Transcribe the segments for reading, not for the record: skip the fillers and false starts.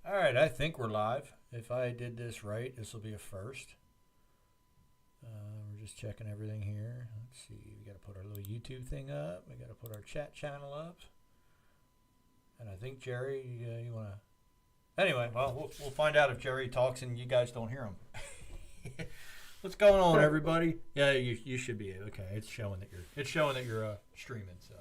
All right, I think we're live. If I did this right, this will be a first. We're just checking everything here. Let's see. We got to put our little YouTube thing up. We got to put our chat channel up. And I think Jerry, you want to? Anyway, well, we'll find out if Jerry talks and you guys don't hear him. What's going on, everybody? Yeah, you should be okay. It's showing that you're streaming. So,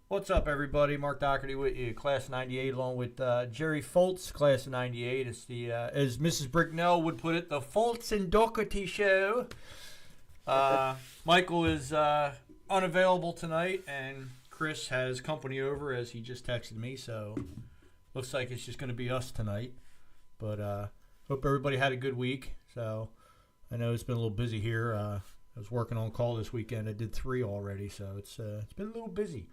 what's up, everybody? Mark Doherty with you, Class of '98, along with Jerry Foltz, Class of '98. It's the as Mrs. Bricknell would put it, the Foltz and Doherty show. Michael is unavailable tonight, and Chris has company over, as he just texted me. So, looks like it's just going to be us tonight. But hope everybody had a good week. So. I know it's been a little busy here. I was working on call this weekend. I did 3 already, so it's been a little busy.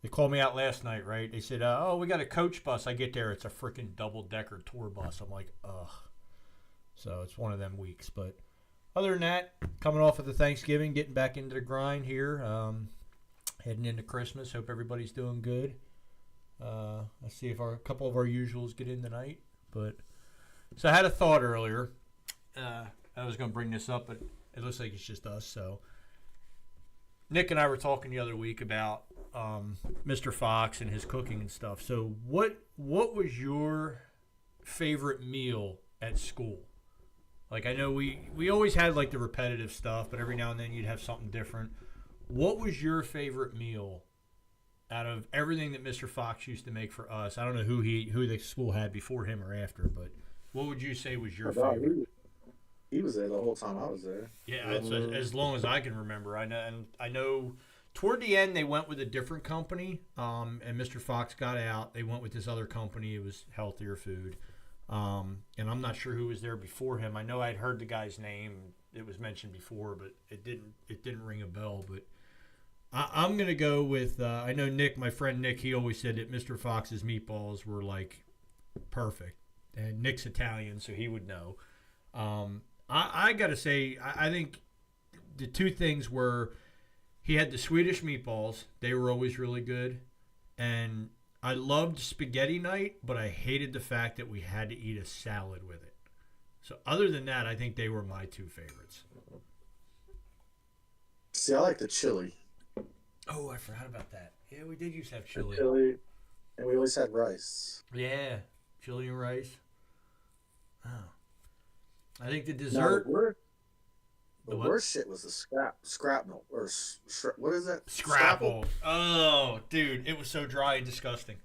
They called me out last night, right? They said, "Oh, we got a coach bus." I get there, it's a freaking double-decker tour bus. I'm like, ugh. So it's one of them weeks. But other than that, coming off of the Thanksgiving, getting back into the grind here, heading into Christmas. Hope everybody's doing good. Let's see if a couple of our usuals get in tonight. But so I had a thought earlier. I was going to bring this up, but it looks like it's just us. So Nick and I were talking the other week about Mr. Fox and his cooking and stuff. So what was your favorite meal at school? Like, I know we always had like the repetitive stuff, but every now and then you'd have something different. What was your favorite meal out of everything that Mr. Fox used to make for us? I don't know who the school had before him or after, but what would you say was your favorite? He was there the whole time I was there. Yeah, as long as I can remember. I know toward the end they went with a different company, and Mr. Fox got out. They went with this other company. It was healthier food, and I'm not sure who was there before him. I know I'd heard the guy's name. It was mentioned before, but it didn't ring a bell. But I'm gonna go with. I know Nick, my friend Nick. He always said that Mr. Fox's meatballs were like perfect, and Nick's Italian, so he would know. I got to say, I think the two things were he had the Swedish meatballs. They were always really good. And I loved spaghetti night, but I hated the fact that we had to eat a salad with it. So other than that, I think they were my two favorites. See, I like the chili. Oh, I forgot about that. Yeah, we did used to have chili. Chili, and we always had rice. Yeah, chili and rice. Oh. I think the dessert. No, the worst shit was the scrapnel or what is that? Scrapple. Oh, dude, it was so dry and disgusting.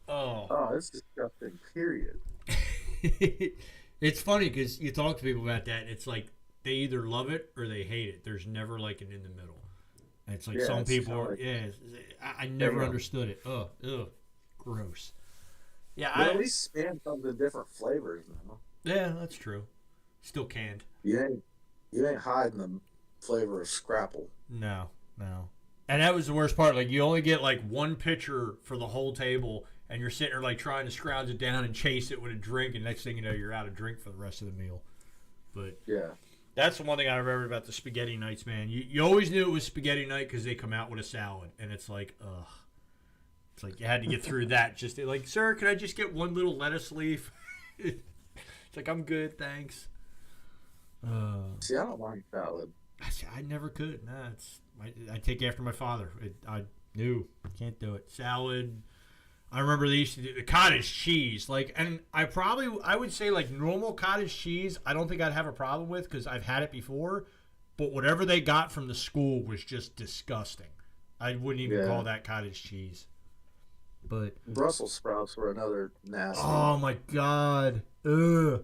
Oh, it's disgusting. Period. It's funny because you talk to people about that, and it's like they either love it or they hate it. There's never like an in the middle. And it's like some people are. Yeah, I never understood it. Ugh, gross. Yeah, but at least span some of the different flavors now. Yeah, that's true. Still canned. You ain't hiding the flavor of Scrapple. No. And that was the worst part. Like, you only get like one pitcher for the whole table, and you're sitting there like trying to scrounge it down and chase it with a drink, and next thing you know, you're out of drink for the rest of the meal. But yeah, that's the one thing I remember about the spaghetti nights, man. You always knew it was spaghetti night because they come out with a salad, and it's like, ugh. It's like you had to get through that. Just like, sir, can I just get one little lettuce leaf? It's like, I'm good, thanks. See, I don't mind salad. I never could. Nah, I take after my father. I can't do it. Salad. I remember they used to do the cottage cheese. Like, and I would say like normal cottage cheese. I don't think I'd have a problem with because I've had it before. But whatever they got from the school was just disgusting. I wouldn't even call that cottage cheese. But Brussels sprouts were another nasty. Oh my god. Ugh.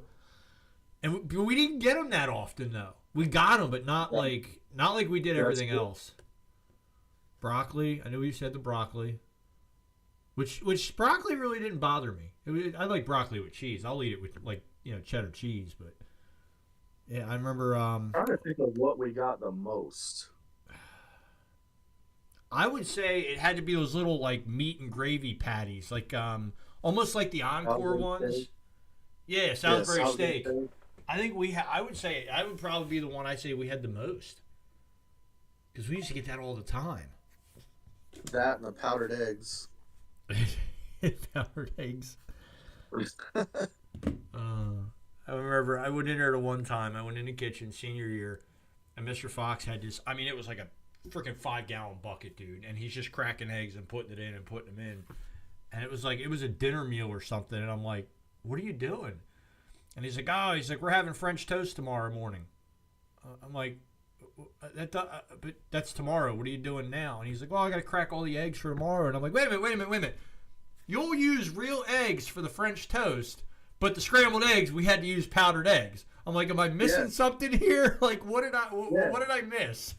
And we didn't get them that often, though. We got them, but not like we did everything else. Broccoli. I know you said the broccoli. Which broccoli really didn't bother me. I like broccoli with cheese. I'll eat it with, like, cheddar cheese. But, yeah, I remember... I'm trying to think of what we got the most. I would say it had to be those little, like, meat and gravy patties. Like, almost like the Encore ones. Steak. Yeah, Salisbury steak. I think I would say I would probably be the one I say we had the most because we used to get that all the time. That and the powdered eggs. Powdered eggs. I remember I went in there the one time. I went in the kitchen senior year, and Mr. Fox had this. I mean, it was like a freaking 5-gallon bucket, dude, and he's just cracking eggs and putting it in and putting them in, and it was like it was a dinner meal or something. And I'm like, "What are you doing?" And he's like, "Oh, we're having French toast tomorrow morning." I'm like, but that's tomorrow. What are you doing now? And he's like, "Well, I got to crack all the eggs for tomorrow." And I'm like, wait a minute. You'll use real eggs for the French toast, but the scrambled eggs, we had to use powdered eggs. I'm like, am I missing something here? Like, what did I miss?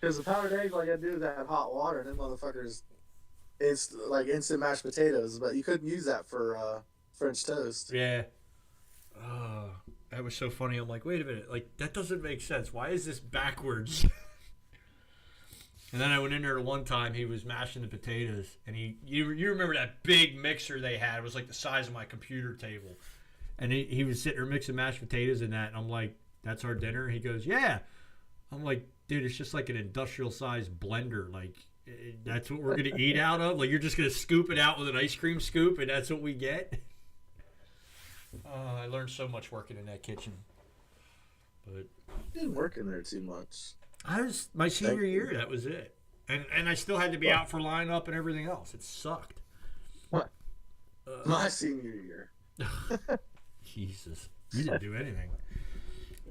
Because the powdered egg, like I do that hot water, and then motherfuckers, it's like instant mashed potatoes, but you couldn't use that for French toast. Yeah. That was so funny. I'm like, wait a minute. Like, that doesn't make sense. Why is this backwards? And then I went in there one time. He was mashing the potatoes, and you remember that big mixer they had? It was like the size of my computer table. And he was sitting there mixing mashed potatoes in that, and I'm like, that's our dinner? He goes, yeah. I'm like, dude, it's just like an industrial-sized blender. Like, that's what we're going to eat out of? Like, you're just going to scoop it out with an ice cream scoop, and that's what we get? I learned so much working in that kitchen. But didn't work in there too much. I was my senior year. That was it, and I still had to be out for lineup and everything else. It sucked. What? My senior year. Jesus, you didn't do anything.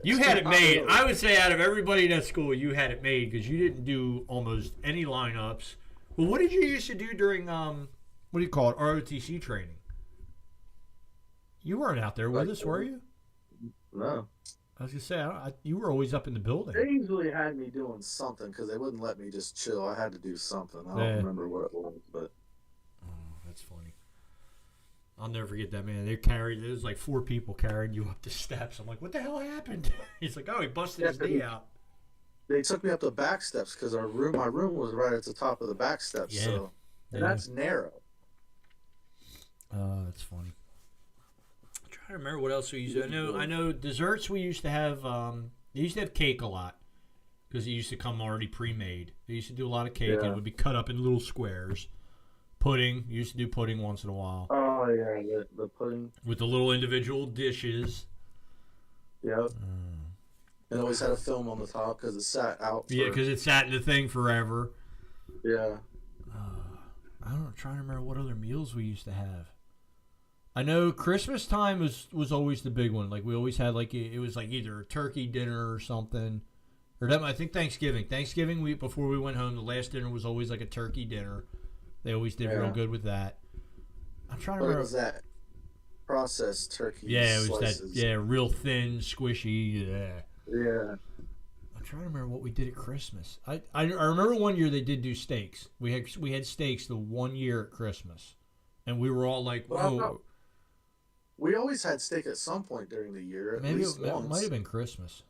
You had it made. I would say out of everybody in that school, you had it made because you didn't do almost any lineups. Well, what did you used to do during what do you call it, ROTC training? You weren't out there with us, were you? No. I was going to say, you were always up in the building. They usually had me doing something because they wouldn't let me just chill. I had to do something. I don't remember what it was, but. Oh, that's funny. I'll never forget that, man. There was like 4 people carrying you up the steps. I'm like, what the hell happened? He's like, oh, he busted his knee out. They took me up the back steps because my room was right at the top of the back steps. Yeah. So, and that's narrow. Oh, that's funny. I remember what else we used to. I know desserts we used to have. They used to have cake a lot because it used to come already pre-made. They used to do a lot of cake and it would be cut up in little squares. Pudding, you used to do pudding once in a while. Oh yeah, the pudding with the little individual dishes. Yep. And always had a film on the top because it sat out. Yeah, because it sat in the thing forever. Yeah. I'm trying to remember what other meals we used to have. I know Christmas time was always the big one. Like we always had it was like either a turkey dinner or something, or I think Thanksgiving. Thanksgiving before we went home, the last dinner was always like a turkey dinner. They always did real good with that. I'm trying to remember. What was that? Processed turkey. Yeah, it was slices. that. Yeah, real thin, squishy. Yeah. Yeah. I'm trying to remember what we did at Christmas. I remember one year they did do steaks. We had steaks the one year at Christmas, and we were all like, whoa. We always had steak at some point during the year. Maybe it might have been Christmas.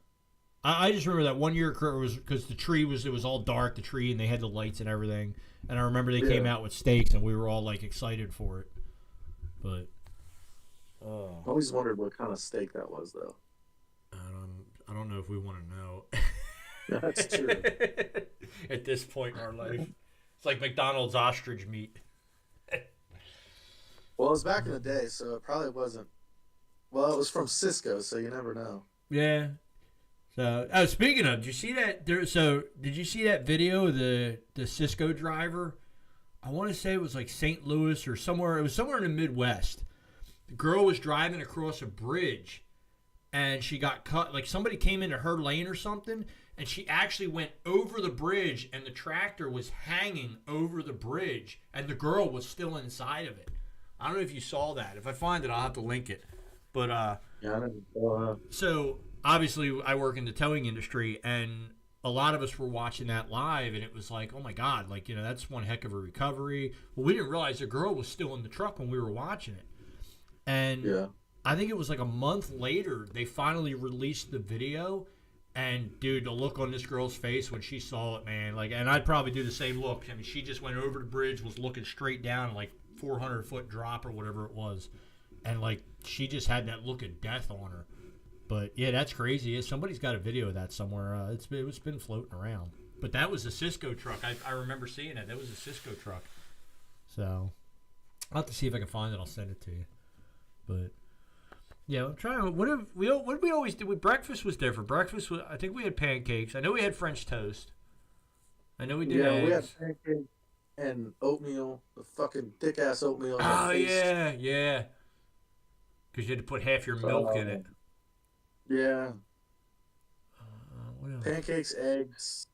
I just remember that one year it was because the tree it was all dark, the tree, and they had the lights and everything. And I remember they came out with steaks, and we were all like excited for it. But I always wondered what kind of steak that was, though. I don't know if we want to know. That's true. At this point in our life, it's like McDonald's ostrich meat. Well, it was back in the day, so it probably wasn't. Well, it was from Cisco, so you never know. Yeah. So, speaking of, did you see that? Did you see that video of the Cisco driver? I want to say it was like St. Louis or somewhere. It was somewhere in the Midwest. The girl was driving across a bridge, and she got cut. Like somebody came into her lane or something, and she actually went over the bridge, and the tractor was hanging over the bridge, and the girl was still inside of it. I don't know if you saw that. If I find it, I'll have to link it. But yeah, so obviously I work in the towing industry, and a lot of us were watching that live, and it was like, oh my God, that's one heck of a recovery. Well, we didn't realize the girl was still in the truck when we were watching it. And I think it was like a month later, they finally released the video. And dude, the look on this girl's face when she saw it, man, and I'd probably do the same look. I mean, she just went over the bridge, was looking straight down, 400-foot drop or whatever it was, and she just had that look of death on her. But yeah, that's crazy. Somebody's got a video of that somewhere. It's been floating around. But that was a Cisco truck. I remember seeing it. That was a Cisco truck. So I'll have to see if I can find it. I'll send it to you. But yeah, I'm trying. What did we always do? Breakfast was different. Breakfast was. I think we had pancakes. I know we had French toast. I know we did eggs. We had pancakes and oatmeal. The fucking thick ass oatmeal. Oh yeah. Because you had to put half your milk in it. Yeah. What else? Pancakes, eggs.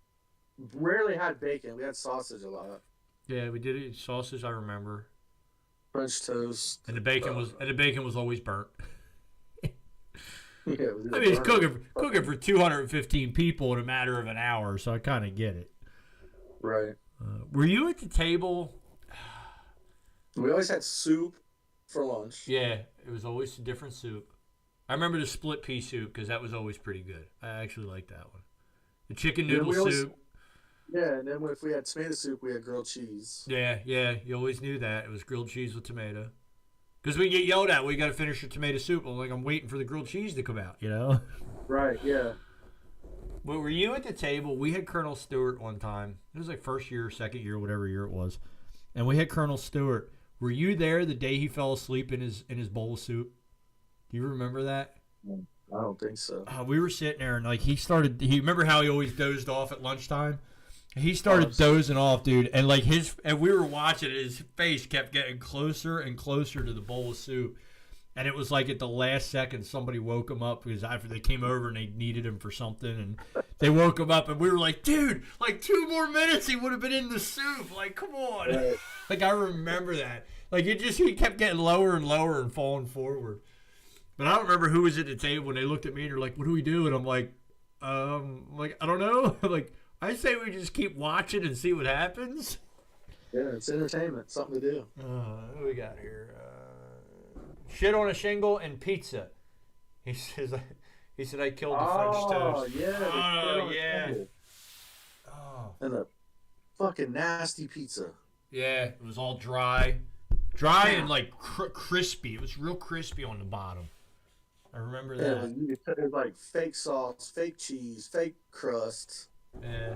Rarely had bacon. We had sausage a lot. Yeah, we did eat sausage. I remember. French toast. And the bacon was always burnt. Yeah, I mean, it's cooking for 215 people in a matter of an hour, so I kind of get it. Right. Were you at the table? We always had soup for lunch. Yeah, it was always a different soup. I remember the split pea soup because that was always pretty good. I actually liked that one. The chicken noodle soup. Yeah, and then if we had tomato soup, we had grilled cheese. Yeah, you always knew that. It was grilled cheese with tomato. Because we get yelled at, we got to finish your tomato soup. I'm like, I'm waiting for the grilled cheese to come out, you know? Right, yeah. But were you at the table? We had Colonel Stewart one time. It was like first year, second year, whatever year it was. And we had Colonel Stewart. Were you there the day he fell asleep in his bowl of soup? Do you remember that? I don't think so. We were sitting there and like he remember how he always dozed off at lunchtime? He started dozing off, dude, and like and we were watching it, his face kept getting closer and closer to the bowl of soup. And it was like at the last second somebody woke him up because after they came over and they needed him for something and they woke him up and we were like, dude, like 2 more minutes he would have been in the soup. Like, come on. Right. Like I remember that. Like he kept getting lower and lower and falling forward. But I don't remember who was at the table when they looked at me and they're like, what do we do? And I'm like, I don't know. Like, I say we just keep watching and see what happens. Yeah, it's entertainment. Something to do. What do we got here? Shit on a shingle and pizza. He said I killed the French toast. Yeah. And a fucking nasty pizza. Yeah, it was all dry. Dry and like crispy. It was real crispy on the bottom. I remember that. Yeah, it was like fake sauce, fake cheese, fake crust. Yeah.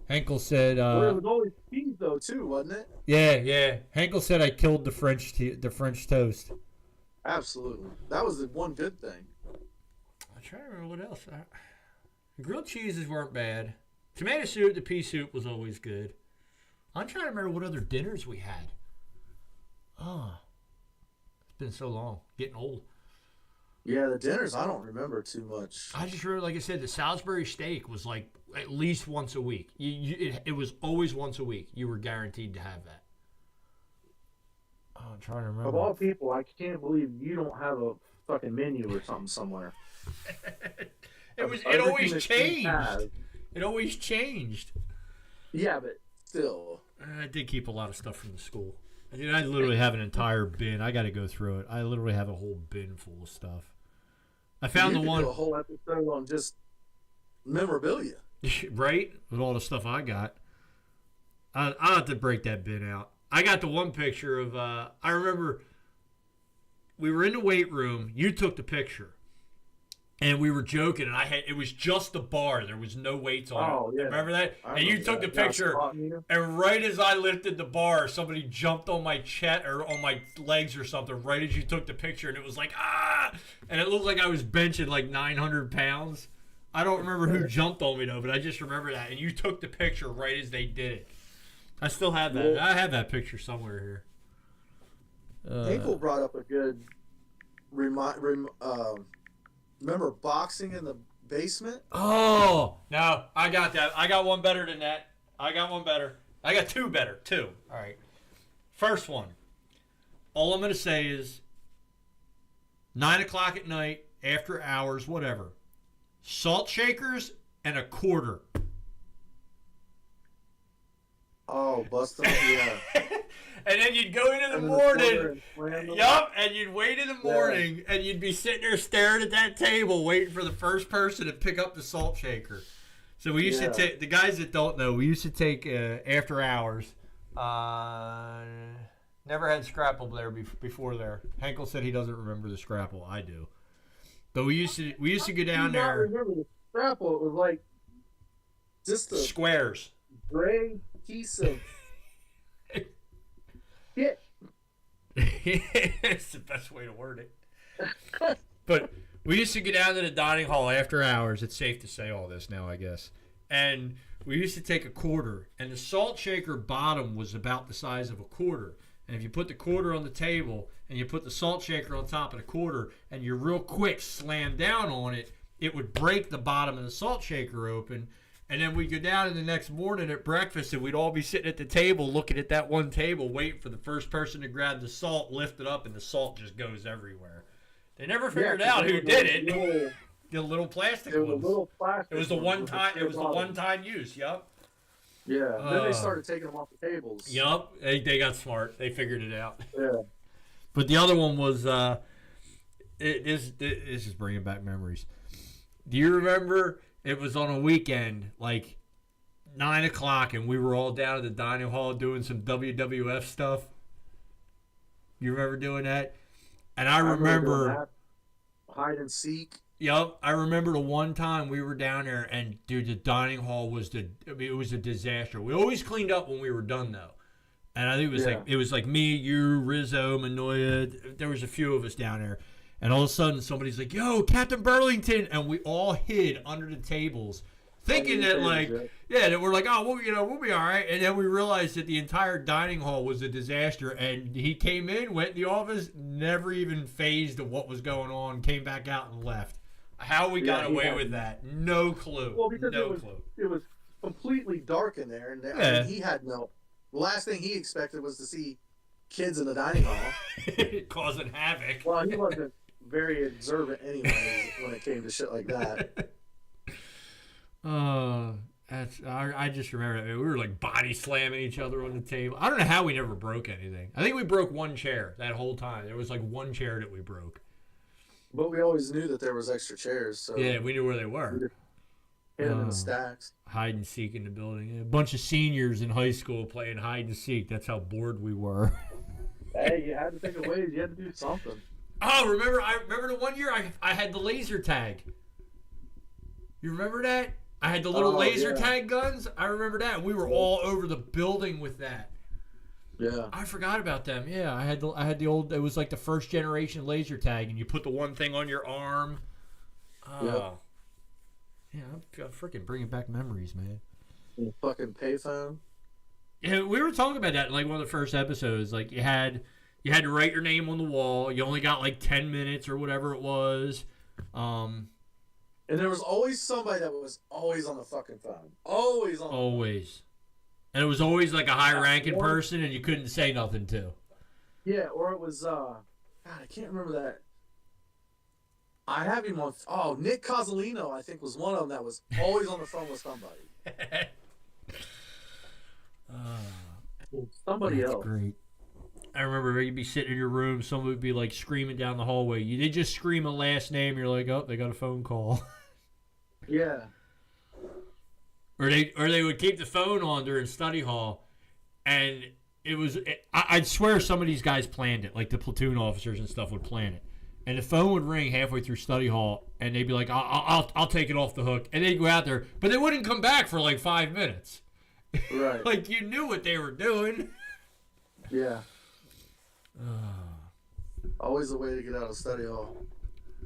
Henkel said. Well, it was always cheese though too, wasn't it? Yeah. Henkel said I killed the French toast. Absolutely, that was the one good thing. I'm trying to remember what else. The grilled cheeses weren't bad. Tomato soup, the pea soup was always good. I'm trying to remember what other dinners we had. Oh, it's been so long. Getting old. Yeah, the dinners I don't remember too much. I just remember, like I said, the Salisbury steak was like at least once a week. It was always once a week. You were guaranteed to have that. Oh, I'm trying to remember. Of all people, I can't believe you don't have a fucking menu or something somewhere. It always changed. It always changed. Yeah, but still. I did keep a lot of stuff from the school. I literally have an entire bin. I got to go through it. I literally have a whole bin full of stuff. I found the one. Do a whole episode on just memorabilia, right? With all the stuff I got, I'll have to break that bin out. I got the one picture of. I remember we were in the weight room. You took the picture, and we were joking. And it was just the bar. There was no weights on it. Oh yeah, remember that? And you took the picture. And right as I lifted the bar, somebody jumped on my chest or on my legs or something. Right as you took the picture, and it was like and it looked like I was benching like 900 pounds. I don't remember who jumped on me though, but I just remember that. And you took the picture right as they did it. I still have that. Yeah. I have that picture somewhere here. Hinkle brought up a good remember boxing in the basement? Oh, no, I got that. I got one better than that. I got one better. I got two better. Two. All right. First one. All I'm going to say is 9 o'clock at night, after hours, whatever. Salt shakers and a quarter. Oh, bust them, yeah. And then you'd go into the morning. Yup, and you'd wait in the morning, and you'd be sitting there staring at that table, waiting for the first person to pick up the salt shaker. So we used to take, the guys that don't know, we used to take after hours. Never had Scrapple there before there. Henkel said he doesn't remember the Scrapple. I do. But we used to go down there. I remember the Scrapple. It was like just a squares. Gray piece of shit. It's the best way to word it. But we used to get down to the dining hall after hours. It's safe to say all this now, I guess. And we used to take a quarter, and the salt shaker bottom was about the size of a quarter. And if you put the quarter on the table and you put the salt shaker on top of the quarter and you real quick slam down on it, it would break the bottom of the salt shaker open. And then we'd go down in the next morning at breakfast and we'd all be sitting at the table looking at that one table waiting for the first person to grab the salt, lift it up, and the salt just goes everywhere. They never figured out who did it. The little plastic ones. It was the one time. It was the one-time use. Yup. Yeah. Then they started taking them off the tables. Yup. They got smart. They figured it out. Yeah. But the other one was. This is bringing back memories. Do you remember? It was on a weekend, like 9 o'clock, and we were all down at the dining hall doing some WWF stuff. You remember doing that? And I remember hide and seek. Yep, I remember the one time we were down there, and dude, the dining hall was it was a disaster. We always cleaned up when we were done, though. And I think it was like me, you, Rizzo, Manoia. There was a few of us down there, and all of a sudden somebody's like, "Yo, Captain Burlington," and we all hid under the tables, thinking that that we're like, "Oh, we'll be all right." And then we realized that the entire dining hall was a disaster, and he came in, went in the office, never even phased of what was going on, came back out and left. How we got away with that? No clue. Well, because it was completely dark in there, and I mean, he had no. The last thing he expected was to see kids in the dining hall causing havoc. Well, he wasn't very observant anyway when it came to shit like that. I just remember that we were like body slamming each other on the table. I don't know how we never broke anything. I think we broke one chair that whole time. There was like one chair that we broke. But we always knew that there was extra chairs. So yeah, we knew where they were. Hid them in stacks. Hide and seek in the building. A bunch of seniors in high school playing hide and seek. That's how bored we were. Hey, you had to think of ways. You had to do something. Oh, I remember the one year I had the laser tag. You remember that? I had the little laser tag guns. I remember that. We were all over the building with that. Yeah. I forgot about them. Yeah, I had the old. It was like the first generation laser tag, and you put the one thing on your arm. Yeah, I'm freaking bringing back memories, man. Fucking payphone. Yeah, we were talking about that in like one of the first episodes. Like you had to write your name on the wall. You only got like 10 minutes or whatever it was. And there was always somebody that was always on the fucking phone. Always. And it was always like a high-ranking person, and you couldn't say nothing to. Yeah, or it was God, I can't remember that. I have him on. Nick Cozzolino, I think, was one of them that was always on the phone with somebody. Somebody that's else. Great. I remember you'd be sitting in your room, someone would be like screaming down the hallway. You did just scream a last name. You're like, oh, they got a phone call. Yeah. Or they would keep the phone on during study hall, and I'd swear some of these guys planned it, like the platoon officers and stuff would plan it. And the phone would ring halfway through study hall, and they'd be like, I'll take it off the hook. And they'd go out there, but they wouldn't come back for like 5 minutes. Right. Like you knew what they were doing. Yeah. Always a way to get out of study hall.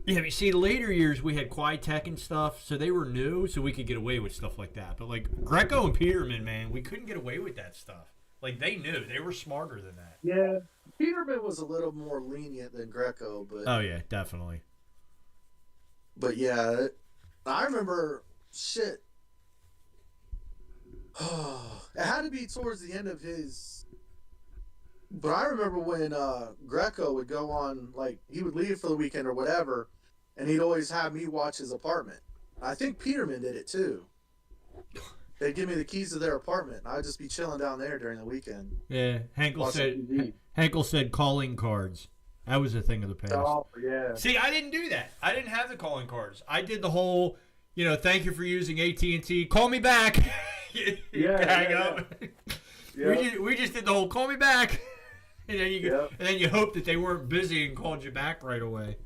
Yeah, but see, later years we had Quai Tech and stuff, so they were new, so we could get away with stuff like that. But like Greco and Peterman, man, we couldn't get away with that stuff. Like they knew, they were smarter than that. Yeah, Peterman was a little more lenient than Greco, but oh yeah, definitely. But yeah, I remember shit. Oh, it had to be towards the end of his. But I remember when Greco would go on, like, he would leave for the weekend or whatever, and he'd always have me watch his apartment. I think Peterman did it too. They'd give me the keys to their apartment, and I'd just be chilling down there during the weekend. Yeah, Henkel said calling cards. That was a thing of the past. Oh, yeah. See, I didn't do that. I didn't have the calling cards. I did the whole, thank you for using AT&T. Call me back. Hang up. Yeah. We just did the whole call me back. And then you hope that they weren't busy and called you back right away.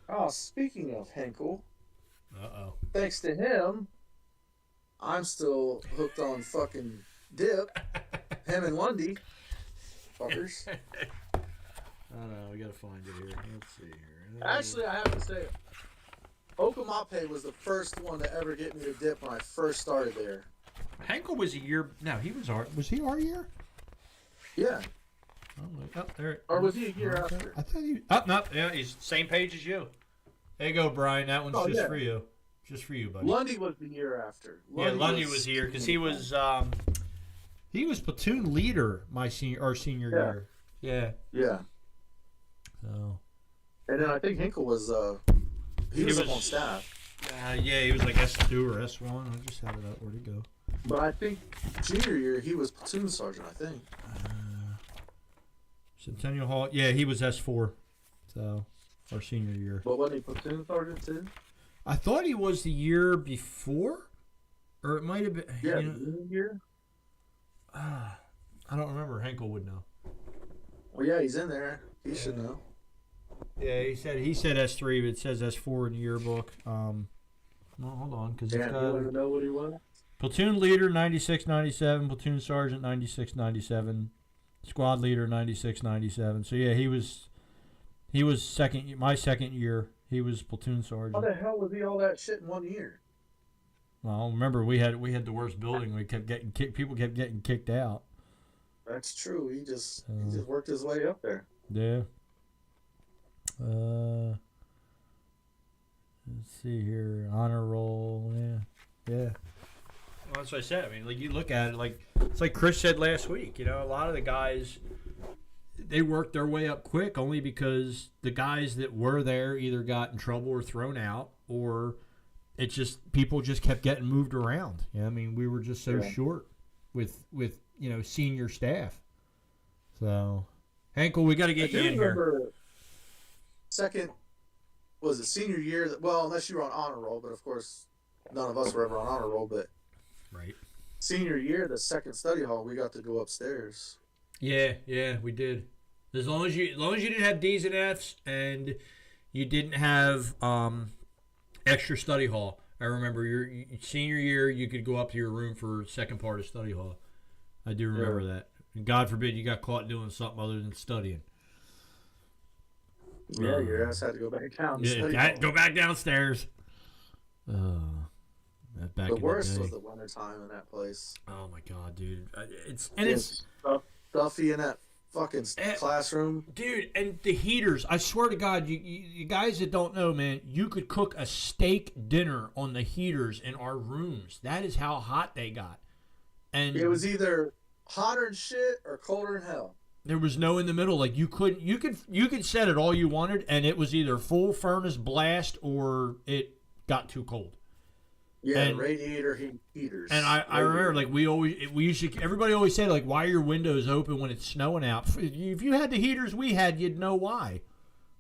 Oh, speaking of Henkel. Uh-oh. Thanks to him, I'm still hooked on fucking dip. Him and Lundy. Fuckers. I don't know. We gotta find it here. Let's see here. Actually, I have to say, Okamape was the first one to ever get me to dip when I first started there. Henkel was a year. No, he was our. Was he our year? Yeah. Oh, there. Or was he a year after? I thought he. Oh no, yeah, he's same page as you. There you go, Brian. That one's just for you. Just for you, buddy. Lundy was the year after. Lundy was here because he was platoon leader our senior year. Yeah. Yeah. So. And then I think Hinkle was he was up on staff. Yeah, he was like S2 or S1. I just had it up. Where'd it go? But I think junior year he was platoon sergeant. I think. Centennial Hall. Yeah, he was S4. So our senior year. But wasn't he platoon sergeant too? I thought he was the year before, or it might have been. Yeah, year. I don't remember. Henkel would know. Well, yeah, he's in there. He should know. Yeah, he said S3, but it says S4 in the yearbook. Well, hold on, because you want to know what he was? Platoon leader 96-97, platoon sergeant 96-97, squad leader 96-97. So yeah, he was my second year. He was platoon sergeant. How the hell was he all that shit in 1 year? Well, remember we had the worst building. We kept getting kicked. People kept getting kicked out. That's true. He just worked his way up there. Yeah. Let's see here. Honor roll. Yeah. Well, that's what I said. I mean, like you look at it, like it's like Chris said last week. You know, a lot of the guys, they worked their way up quick only because the guys that were there either got in trouble or thrown out, or it's just people just kept getting moved around. Yeah, I mean, we were just so short with senior staff. So, Henkel, we got to get you in here. Second, was it senior year? Well, unless you were on honor roll, but of course, none of us were ever on honor roll. But right, senior year, the second study hall, we got to go upstairs. Yeah, we did. As long as you didn't have D's and F's and you didn't have extra study hall. I remember your senior year, you could go up to your room for second part of study hall. I do remember that. And God forbid you got caught doing something other than studying. Yeah, your ass had to go back down. Go back downstairs. The worst was the wintertime in that place. Oh my God, dude! It's stuffy in that fucking classroom, dude. And the heaters. I swear to God, you guys that don't know, man, you could cook a steak dinner on the heaters in our rooms. That is how hot they got. And it was either hotter than shit or colder than hell. There was no in the middle. Like you could set it all you wanted, and it was either full furnace blast or it got too cold. Yeah, and radiator heaters. And I remember, like everybody always said, like, why are your windows open when it's snowing out? If you had the heaters we had, you'd know why.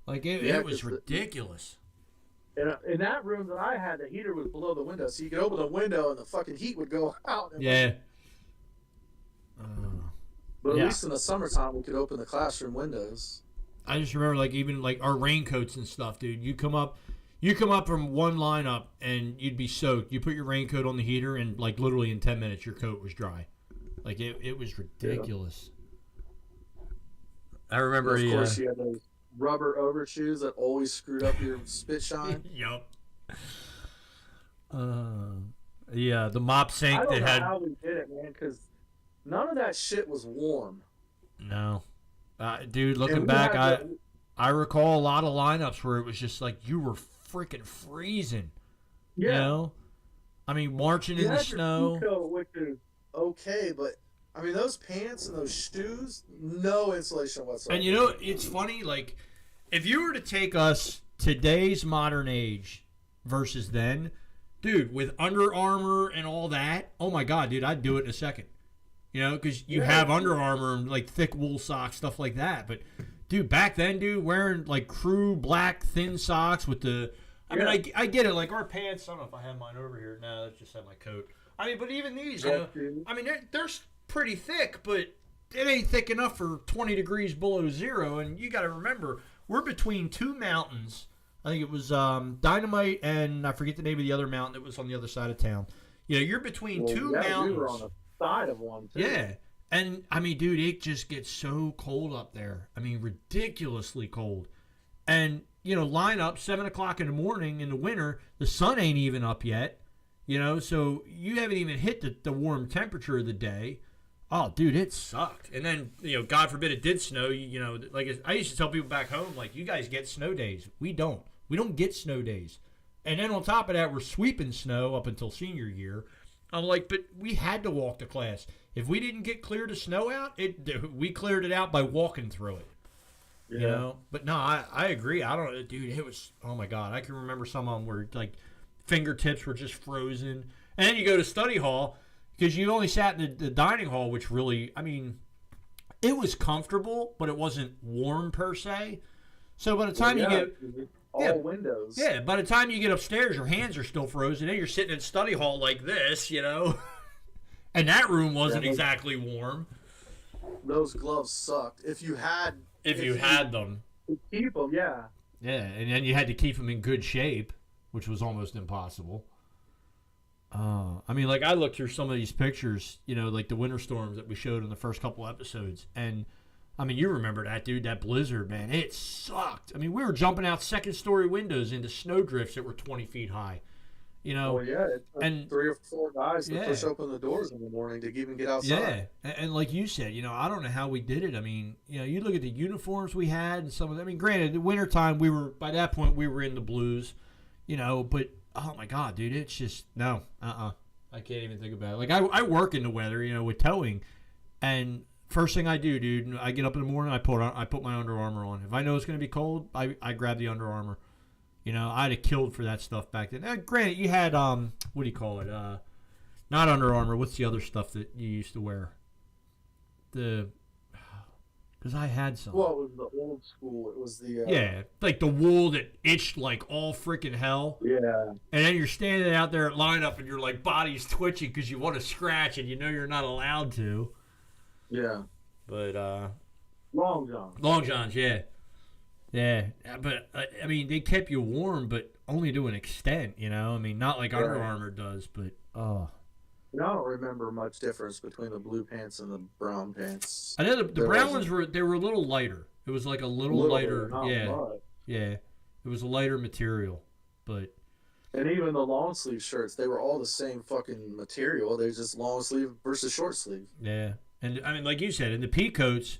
Like it was ridiculous. In that room that I had, the heater was below the window, so you could open the window and the fucking heat would go out. Yeah. But at least in the summertime, we could open the classroom windows. I just remember, like, even like our raincoats and stuff, dude. You come up from one lineup and you'd be soaked. You put your raincoat on the heater and, like, literally in 10 minutes, your coat was dry. Like it was ridiculous. Yeah. I remember. Of course, you had those rubber overshoes that always screwed up your spit shine. Yup. Yeah, the mop sink that had. I don't know how we did it, man, because none of that shit was warm. No. Dude, looking back, I recall a lot of lineups where it was just like you were freaking freezing. Yeah. You know? I mean, marching in the snow. Which is okay, but I mean, those pants and those shoes, no insulation whatsoever. And you know, it's funny, like, if you were to take us today's modern age versus then, dude, with Under Armour and all that, oh my God, dude, I'd do it in a second. You know, because you have Under Armour and, like, thick wool socks, stuff like that. But, dude, back then, dude, wearing, like, crew black thin socks with the... I mean, I get it. Like, our pants, I don't know if I have mine over here. No, that's just have my coat. I mean, but even these, you know, I mean, they're pretty thick, but it ain't thick enough for 20 degrees below zero. And you got to remember, we're between two mountains. I think it was Dynamite and I forget the name of the other mountain that was on the other side of town. You know, you're between two mountains. We were on the side of one, too. Yeah. And, I mean, dude, it just gets so cold up there. I mean, ridiculously cold. And, line up 7 o'clock in the morning in the winter. The sun ain't even up yet. So you haven't even hit the warm temperature of the day. Oh, dude, it sucked. And then, God forbid it did snow. Like I used to tell people back home, like, you guys get snow days. We don't. We don't get snow days. And then on top of that, we're sweeping snow up until senior year. I'm like, but we had to walk to class. If we didn't get cleared of snow out, we cleared it out by walking through it. Yeah. But no, I agree. I don't, dude, it was, oh my God. I can remember some of them where, like, fingertips were just frozen. And then you go to study hall, because you only sat in the dining hall, which really, I mean, it was comfortable, but it wasn't warm per se. So by the time you get windows. Yeah, by the time you get upstairs, your hands are still frozen. And you're sitting in study hall like this, and that room wasn't exactly warm. Those gloves sucked. If you had them, keep them, yeah. Yeah, and then you had to keep them in good shape, which was almost impossible. I mean, like, I looked through some of these pictures, like the winter storms that we showed in the first couple episodes, and I mean, you remember that, dude, that blizzard, man. It sucked. I mean, we were jumping out second-story windows into snowdrifts that were 20 feet high, Well, yeah, it took and 3 or 4 guys to push open the doors in the morning to even get outside. Yeah, and like you said, I don't know how we did it. I mean, you look at the uniforms we had and some of them. I mean, granted, the wintertime, by that point, we were in the blues, but, oh, my God, dude, it's just, no, I can't even think about it. Like, I work in the weather, with towing, and first thing I do, dude, I get up in the morning, I put my Under Armour on. If I know it's going to be cold, I grab the Under Armour. I'd have killed for that stuff back then. Granted, you had, what do you call it? Not Under Armour. What's the other stuff that you used to wear? Because I had some. Well, it was the old school. It was the... yeah, like the wool that itched like all freaking hell. Yeah. And then you're standing out there at lineup and your like body's twitching because you want to scratch and you're not allowed to. Yeah. But, Long Johns. Long Johns, yeah. Yeah, but, I mean, they kept you warm, but only to an extent, I mean, not like Under Armour does, but, oh. I don't remember much difference between the blue pants and the brown pants. I know the brown ones were a little lighter. It was like a little lighter, yeah. It was a lighter material, but. And even the long sleeve shirts, they were all the same fucking material. They're just long sleeve versus short sleeve. Yeah, and I mean, like you said, and the pea coats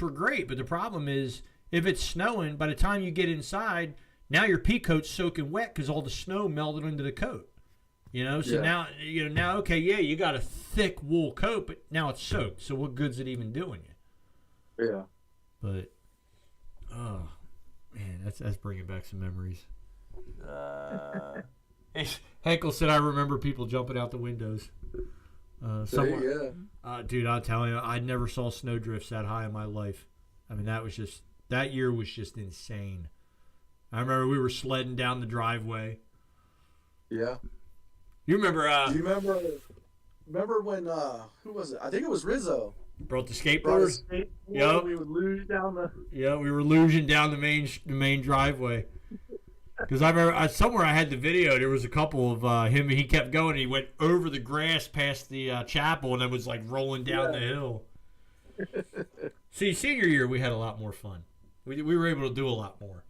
were great, but the problem is, if it's snowing, by the time you get inside, now your pea coat's soaking wet because all the snow melted into the coat. So now, okay, yeah, you got a thick wool coat, but now it's soaked. So what good's it even doing you? Yeah. But, oh, man, that's bringing back some memories. Henkel said, I remember people jumping out the windows. Dude, I'll tell you, I never saw snowdrifts that high in my life. I mean, that year was just insane. I remember we were sledding down the driveway. Yeah. You remember? Do you remember when? Who was it? I think it was Rizzo. Brought the skateboard. Yep. We would luge down the. Yeah, we were luging down the main driveway. Because I remember somewhere I had the video. There was a couple of him. He kept going. He went over the grass past the chapel and then was like rolling down the hill. See, senior year we had a lot more fun. We were able to do a lot more.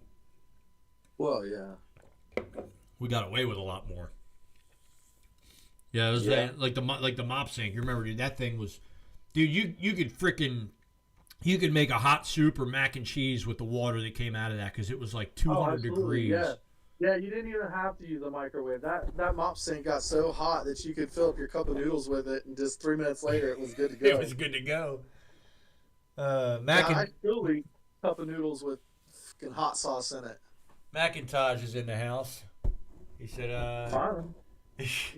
Well, yeah. We got away with a lot more. Yeah, it was like the mop sink. You remember, dude? That thing was, dude. You could make a hot soup or mac and cheese with the water that came out of that because it was like 200 degrees. Yeah, you didn't even have to use a microwave. That mop sink got so hot that you could fill up your cup of noodles with it, and just 3 minutes later, it was good to go. It was good to go. I still eat a cup of noodles with fucking hot sauce in it. Macintosh is in the house. He said,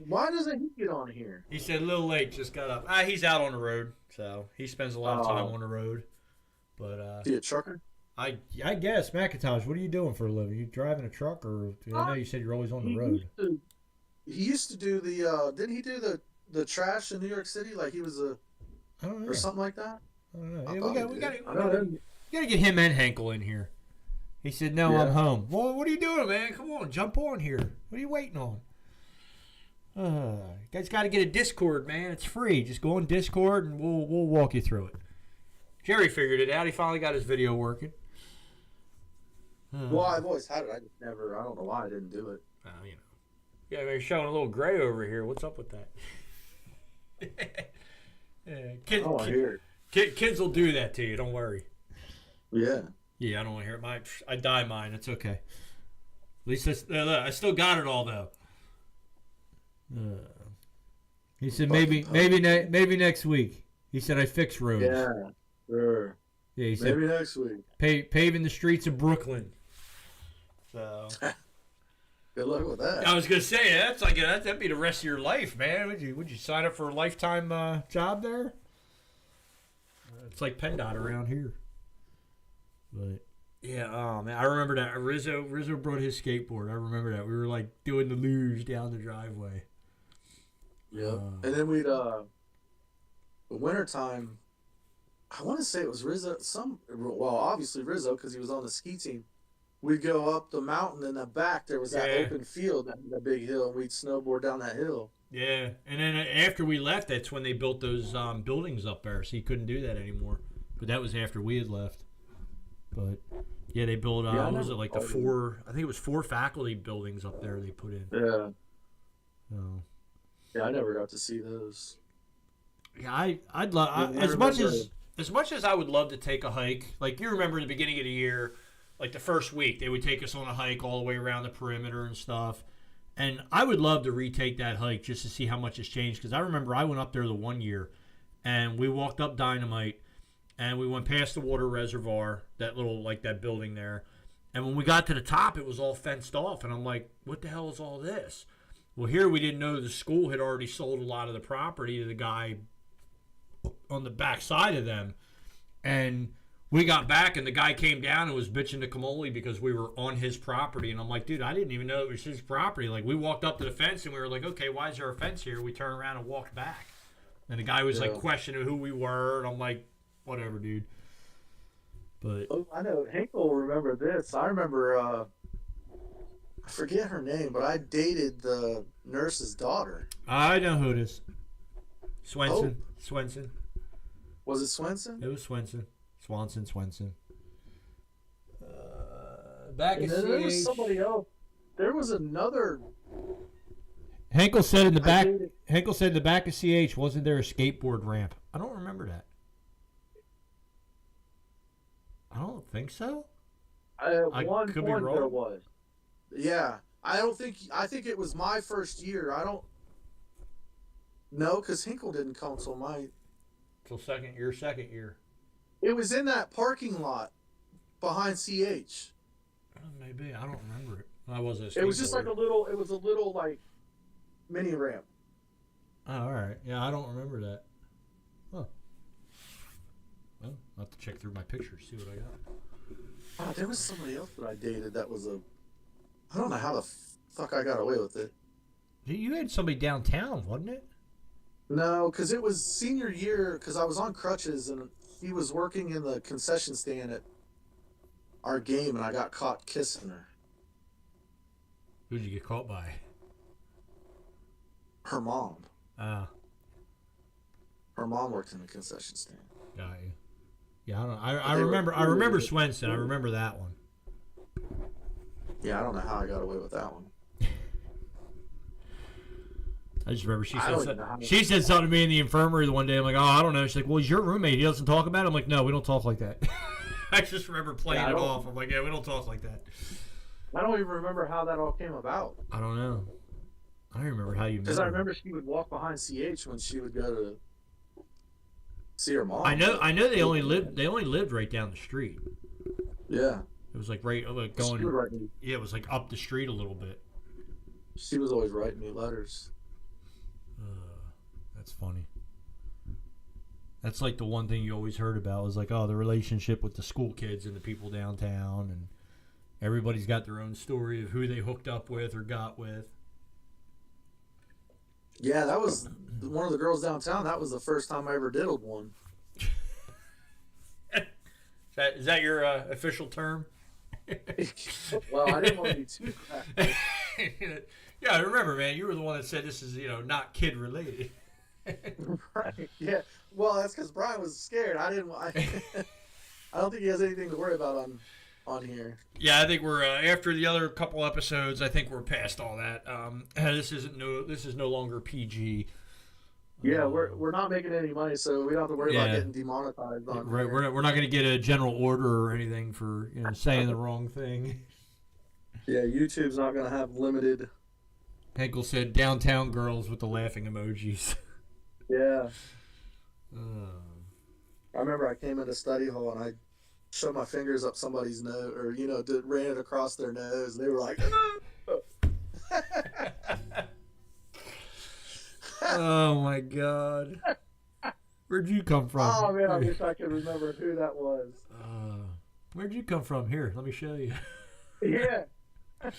why doesn't he get on here? He said, Lil Lake just got up. He's out on the road, so he spends a lot of time on the road. But is he a trucker? I guess. Macintosh, what are you doing for a living? You driving a truck, or I know you said you're always on the road. He used to do the. Didn't he do the trash in New York City? Like he was I don't know. Or something like that. I don't know. Yeah, we got to get him and Henkel in here. He said, "No, I'm home." Well, what are you doing, man? Come on, jump on here. What are you waiting on? You guys got to get a Discord, man. It's free. Just go on Discord and we'll walk you through it. Jerry figured it out. He finally got his video working. Well, I've always had it. I just never. I don't know why I didn't do it. You know. Yeah, they're showing a little gray over here. What's up with that? Kids will do that to you. Don't worry. Yeah. Yeah, I don't want to hear it. I dye mine. It's okay. At least I still got it all though. He said maybe next week. He said I fix roads. Yeah, sure. Yeah, he said maybe next week. Paving the streets of Brooklyn. So good luck with that. I was gonna say that'd be the rest of your life, man. Would you sign up for a lifetime job there? It's like PennDOT around here. But yeah, oh man, I remember that Rizzo brought his skateboard. I remember that we were like doing the luge down the driveway. Yeah, and then we'd the wintertime. I want to say it was Rizzo. Obviously Rizzo because he was on the ski team. We'd go up the mountain in the back. There was that open field, that big hill, and we'd snowboard down that hill. Yeah, and then after we left, that's when they built those buildings up there, so you couldn't do that anymore. But that was after we had left. But yeah, they built. What was it like the four? I think it was 4 faculty buildings up there they put in. Yeah. Oh. Yeah, I never got to see those. Yeah, I'd love as much as I would love to take a hike. Like you remember in the beginning of the year. Like the first week, they would take us on a hike all the way around the perimeter and stuff. And I would love to retake that hike just to see how much has changed. Because I remember I went up there the one year, and we walked up Dynamite, and we went past the water reservoir, that little, like that building there. And when we got to the top, it was all fenced off. And I'm like, what the hell is all this? Well, here we didn't know the school had already sold a lot of the property to the guy on the back side of them. And we got back, and the guy came down and was bitching to Kamoli because we were on his property. And I'm like, dude, I didn't even know it was his property. Like, we walked up to the fence, and we were like, okay, why is there a fence here? We turned around and walked back. And the guy was, like, questioning who we were. And I'm like, whatever, dude. But I know Hank will remember this. I remember, I forget her name, but I dated the nurse's daughter. I know who it is. Swenson. Was it Swenson? It was Swenson. Swenson. Back at CH. There was somebody else. There was another. Henkel said in the back. Henkel said in the back of CH, wasn't there a skateboard ramp? I don't remember that. I don't think so. At one point there was. Yeah, I think it was my first year. I don't. No, because Hinkle didn't come till second year. It was in that parking lot behind CH. Maybe I don't remember it. I wasn't. It was just like a little like mini ramp. Oh, all right. Yeah, I don't remember that. Huh. Well, I'll have to check through my pictures, see what I got. Oh, there was somebody else that I dated that was I don't know how the fuck I got away with it. You had somebody downtown, wasn't it? No, because it was senior year, because I was on crutches, and he was working in the concession stand at our game, and I got caught kissing her. Who'd you get caught by? Her mom. Ah. Her mom worked in the concession stand. Got you. Yeah, I remember Swenson. I remember that one. Yeah, I don't know how I got away with that one. I just remember she said something to me in the infirmary the one day. I'm like, oh, I don't know. She's like, well, he's your roommate. He doesn't talk about it. I'm like, no, we don't talk like that. I just remember playing it off. I'm like, yeah, we don't talk like that. I don't even remember how that all came about. I don't know. I don't remember how you met her. Because I remember she would walk behind CH when she would go to see her mom. I know they only lived right down the street. Yeah. It was like going. Yeah, it was like up the street a little bit. She was always writing me letters. That's funny. That's like the one thing you always heard about was like, oh, the relationship with the school kids and the people downtown, and everybody's got their own story of who they hooked up with or got with. Yeah, that was one of the girls downtown. That was the first time I ever diddled one. Is that your official term? Well, I didn't want to be too graphic. Yeah, I remember, man. You were the one that said this is, not kid related. Right. Yeah. Well, that's because Brian was scared. I didn't. I don't think he has anything to worry about on here. Yeah, I think we're after the other couple episodes. I think we're past all that. This is no longer PG. Yeah, we're not making any money, so we don't have to worry about getting demonetized on right. here. We're not going to get a general order or anything for saying the wrong thing. Yeah, YouTube's not going to have limited. Henkel said downtown girls with the laughing emojis. Yeah. I remember I came into study hall and I showed my fingers up somebody's nose, or ran it across their nose, and they were like, "Oh my god, where'd you come from?" Oh man, I wish I could remember who that was. Where'd you come from? Here, let me show you. Yeah. I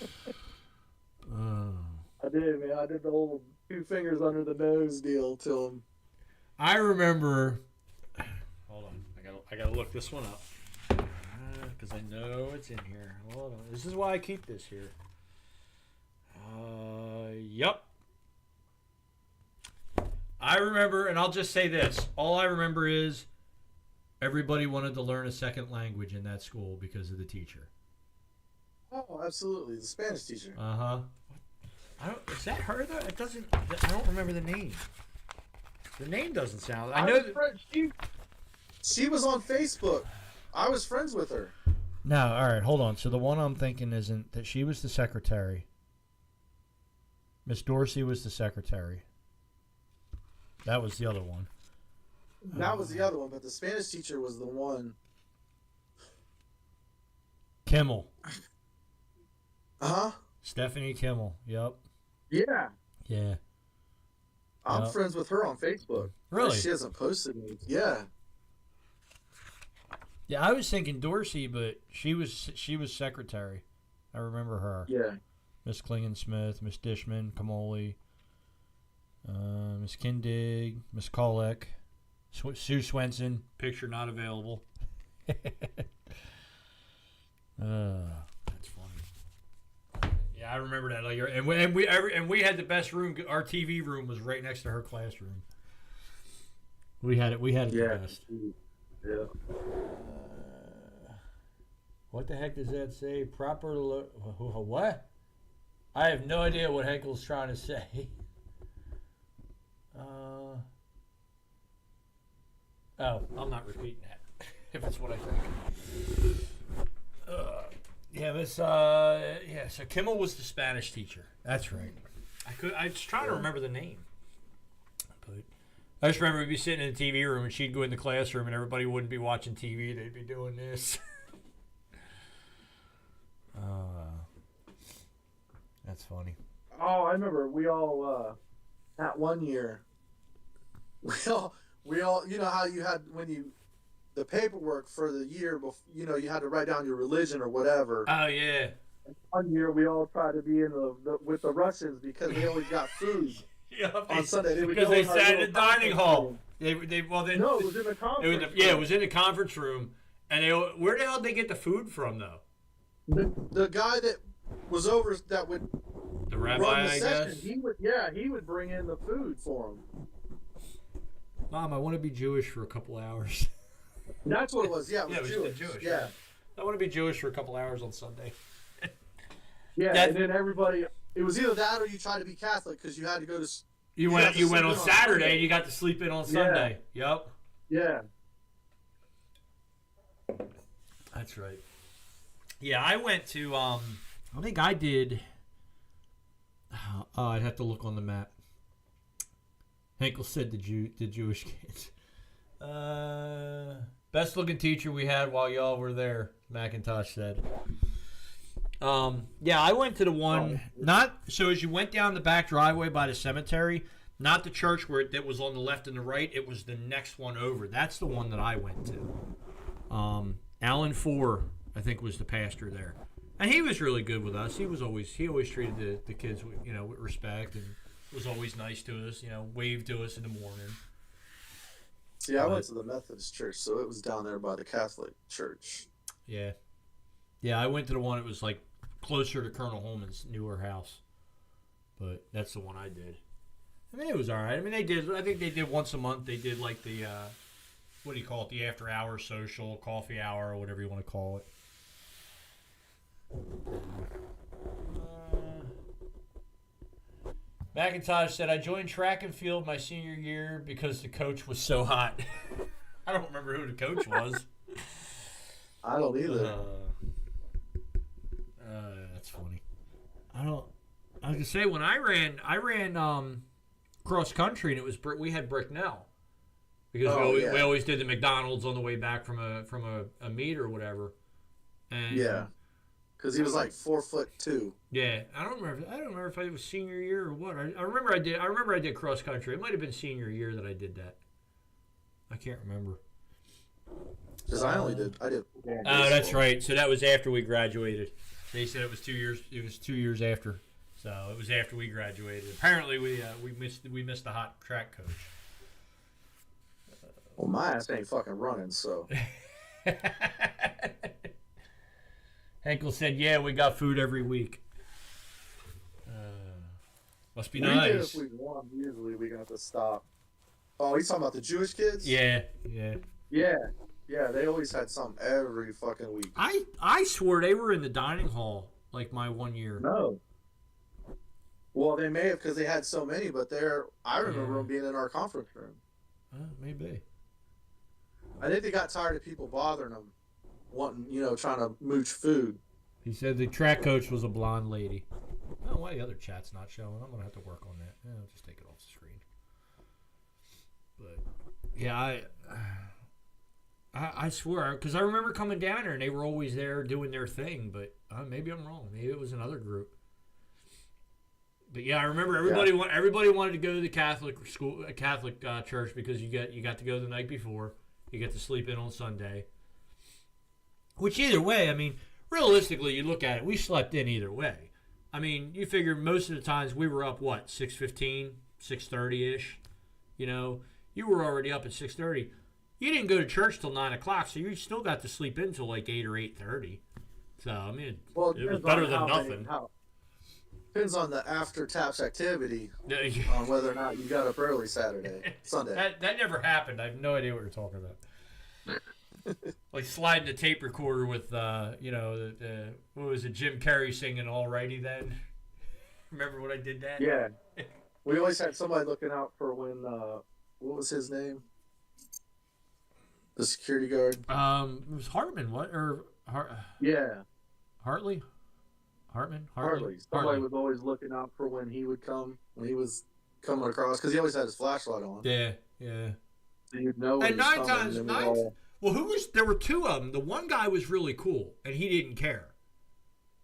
did, man. I did the old 2 fingers under the nose deal to him. I remember. Hold on, I gotta look this one up because I know it's in here. Hold on, this is why I keep this here. Yep. I remember, and I'll just say this: all I remember is everybody wanted to learn a second language in that school because of the teacher. Oh, absolutely, the Spanish teacher. Is that her though? It doesn't. I don't remember the name. The name doesn't sound. I know that she was on Facebook. I was friends with her. No, all right, hold on. So the one I'm thinking isn't that she was the secretary. Miss Dorsey was the secretary. That was the other one. That was the other one, but the Spanish teacher was the one. Kimmel. Stephanie Kimmel. Yep. Yeah. Yeah. I'm friends with her on Facebook. Really? She hasn't posted me. Yeah. Yeah, I was thinking Dorsey, but she was secretary. I remember her. Yeah. Miss Klingensmith, Miss Dishman, Kamoli, Miss Kindig, Miss Kolek, Sue Swenson. Picture not available. That's funny. Yeah, I remember that. And we had the best room. Our TV room was right next to her classroom. We had it the best. Yeah. What the heck does that say? What? I have no idea what Henkel's trying to say. I'm not repeating that. If it's what I think. So Kimmel was the Spanish teacher. That's right. I was trying to remember the name. But I just remember we'd be sitting in the TV room and she'd go in the classroom and everybody wouldn't be watching TV. They'd be doing this. That's funny. Oh, I remember we all that one year. We all you know how you had the paperwork for the year before, you had to write down your religion or whatever. Oh yeah. One year we all tried to be in with the Russians because they always got food. On Sunday because they sat in the dining hall. No, it was in the conference room. It was in the conference room. And where the hell did they get the food from though? The guy that was over that would the rabbi, run the I session, guess. He would bring in the food for him. Mom, I want to be Jewish for a couple hours. That's what it was. Yeah, it was Jewish. Yeah. I want to be Jewish for a couple hours on Sunday. Yeah, and then everybody. It was either that or you tried to be Catholic because you had to go to. You went on Saturday and you got to sleep in on Sunday. Yep. Yeah. That's right. Yeah, I went to. I think I did. I'd have to look on the map. Henkel said the Jewish kids. Best looking teacher we had while y'all were there, McIntosh said. Yeah, I went to the one, so as you went down the back driveway by the cemetery, not the church that was on the left and the right, it was the next one over. That's the one that I went to. Alan Four, I think, was the pastor there. And he was really good with us. He always treated the kids with respect and was always nice to us, waved to us in the morning. See, I went to the Methodist church, so it was down there by the Catholic church. Yeah. Yeah, I went to the one that was like closer to Colonel Holman's newer house. But that's the one I did. I mean, it was all right. I mean, I think they did once a month. They did like the, what do you call it? The after hour social, coffee hour, or whatever you want to call it. McIntosh said, I joined track and field my senior year because the coach was so hot. I don't remember who the coach was. I don't either. That's funny. I was gonna say when I ran cross country, and it was we had Bricknell because we always did the McDonald's on the way back from a meet or whatever. And yeah, because he was like 4'2". Yeah, I don't remember if it was senior year or what. I remember I did cross country. It might have been senior year that I did that. I can't remember. Because I did. Oh, that's right. So that was after we graduated. They said it was 2 years. It was 2 years after. So it was after we graduated. Apparently, we missed the hot track coach. Well, my ass ain't fucking running, so. Henkel said, "Yeah, we got food every week. Must be nice." Did if we won, usually we got to stop. Oh, he's talking about the Jewish kids? Yeah. Yeah, they always had some every fucking week. I swore they were in the dining hall like my 1 year. No. Well, they may have because they had so many, but I remember them being in our conference room. Maybe. I think they got tired of people bothering them, wanting, trying to mooch food. He said the track coach was a blonde lady. I don't know why the other chat's not showing. I'm going to have to work on that. I'll just take it off the screen. But, yeah, I swear, because I remember coming down there and they were always there doing their thing, but maybe I'm wrong. Maybe it was another group. But yeah, I remember everybody wanted to go to the Catholic school, Catholic church because you got to go the night before. You get to sleep in on Sunday. Which either way, I mean, realistically, you look at it, we slept in either way. I mean, you figure most of the times we were up 6:15, 6:30-ish. You were already up at 6:30. You didn't go to church till 9 o'clock, so you still got to sleep in till like 8 or 8:30. So I mean, it was better than nothing. Depends on the after taps activity on whether or not you got up early Sunday. That never happened. I have no idea what you're talking about. Like sliding the tape recorder with, what was it, Jim Carrey singing Alrighty Then? Remember when I did that? Yeah. We always had somebody looking out for when, what was his name? The security guard? It was Hartman, what? Yeah. Hartley? Hartman? Hartley. Somebody was always looking out for when he would come, when he was coming across, because he always had his flashlight on. Yeah. So you'd know. And there were two of them. The one guy was really cool, and he didn't care.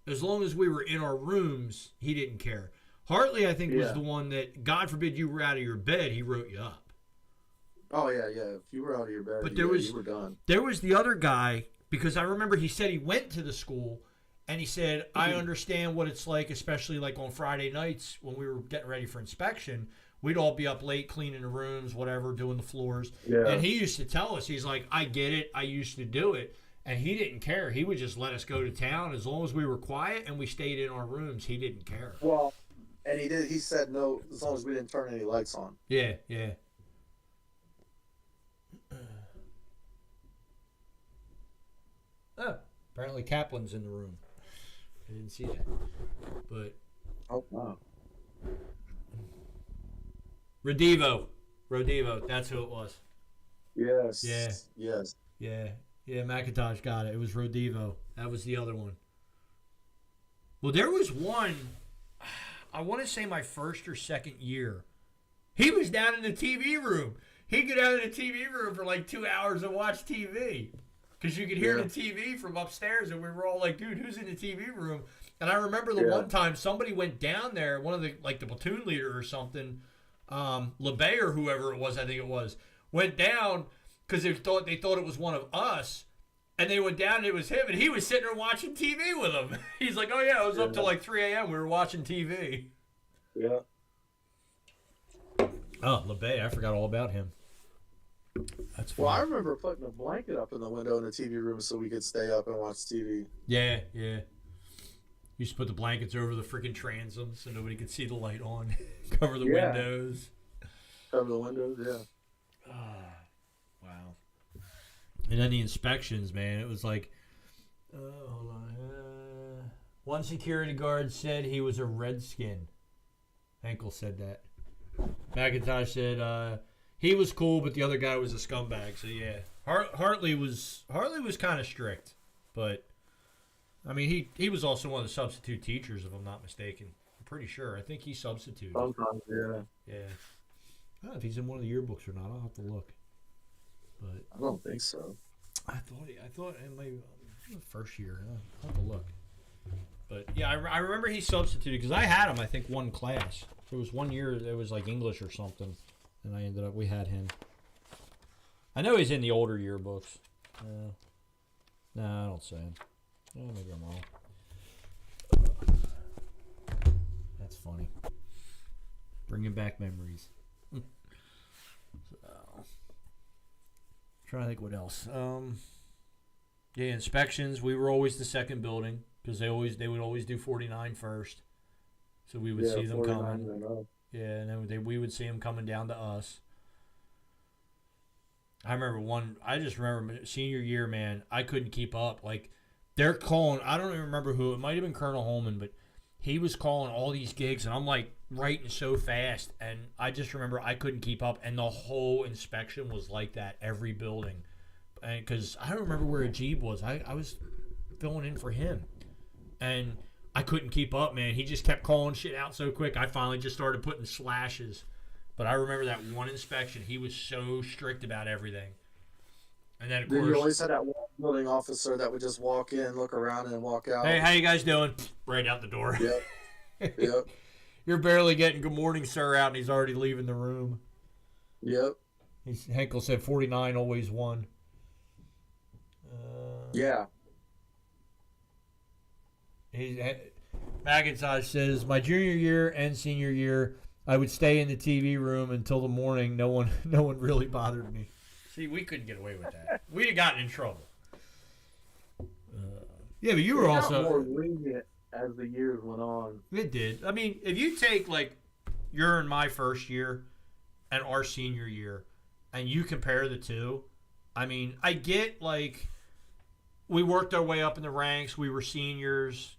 As long as we were in our rooms, he didn't care. Hartley, I think, was the one that, God forbid you were out of your bed, he wrote you up. Oh, yeah. If you were out of your bed, but you were done. There was the other guy, because I remember he said he went to the school, and he said, I understand what it's like, especially like on Friday nights when we were getting ready for inspection. We'd all be up late cleaning the rooms, whatever, doing the floors. Yeah. And he used to tell us, he's like, I get it. I used to do it. And he didn't care. He would just let us go to town as long as we were quiet and we stayed in our rooms. He didn't care. Well, and he said no as long as we didn't turn any lights on. Yeah. Oh, apparently Kaplan's in the room. I didn't see that. But oh wow. Rodivo, that's who it was. Yes. Yeah. Yes. Yeah. McIntosh got it. It was Rodivo. That was the other one. Well, there was one. I want to say my first or second year. He was down in the TV room. He'd go down in the TV room for like 2 hours and watch TV. Because you could hear the TV from upstairs, and we were all like, dude, who's in the TV room? And I remember the one time somebody went down there, one of the platoon leader or something, LeBay or whoever it was, I think it was, went down because they thought it was one of us, and they went down and it was him, and he was sitting there watching TV with them. He's like, oh yeah, it was up till like 3 a.m. We were watching TV. Yeah. Oh, LeBay, I forgot all about him. That's funny. Well, I remember putting a blanket up in the window in the TV room so we could stay up and watch TV. Yeah. Used to put the blankets over the freaking transom so nobody could see the light on. Cover the windows. Cover the windows, yeah. Wow. And then the inspections, man. It was like, hold on. One security guard said he was a redskin. Henkel said that. McIntosh said he was cool, but the other guy was a scumbag. So yeah, Hartley was kind of strict, but I mean he was also one of the substitute teachers, if I'm not mistaken. I'm pretty sure. I think he substituted. Sometimes, yeah. Yeah. I don't know if he's in one of the yearbooks or not. I'll have to look. But I don't think so. I thought it might be the first year. I'll have to look. But yeah, I remember he substituted because I had him. I think one class. There was one year it was like English or something, and we had him. I know he's in the older yearbooks. No, I don't say him. Maybe I'm wrong. That's funny. Bringing back memories. Trying to think what else. Yeah, inspections. We were always the second building because they would always do 49 first. So we would see them coming. Yeah, and then we would see them coming down to us. I just remember senior year, man, I couldn't keep up. Like, they're calling, I don't even remember who, it might have been Colonel Holman, but he was calling all these gigs, and I'm like writing so fast, and I just remember I couldn't keep up, and the whole inspection was like that, every building. Because I don't remember where Ajib was. I was filling in for him, and I couldn't keep up, man. He just kept calling shit out so quick. I finally just started putting slashes. But I remember that one inspection. He was so strict about everything. And then, of course, you always had that one building officer that would just walk in, look around, and walk out. Hey, how you guys doing? Right out the door. Yep. Yep. You're barely getting good morning, sir, out, and he's already leaving the room. Yep. Henkel said 49 always won. Yeah. McIntosh says, my junior year and senior year, I would stay in the TV room until the morning. No one really bothered me. See, we couldn't get away with that. We'd have gotten in trouble. Yeah, but you were also more lenient as the years went on. It did. I mean, if you take like your and my first year and our senior year, and you compare the two, I mean, I get like we worked our way up in the ranks. We were seniors.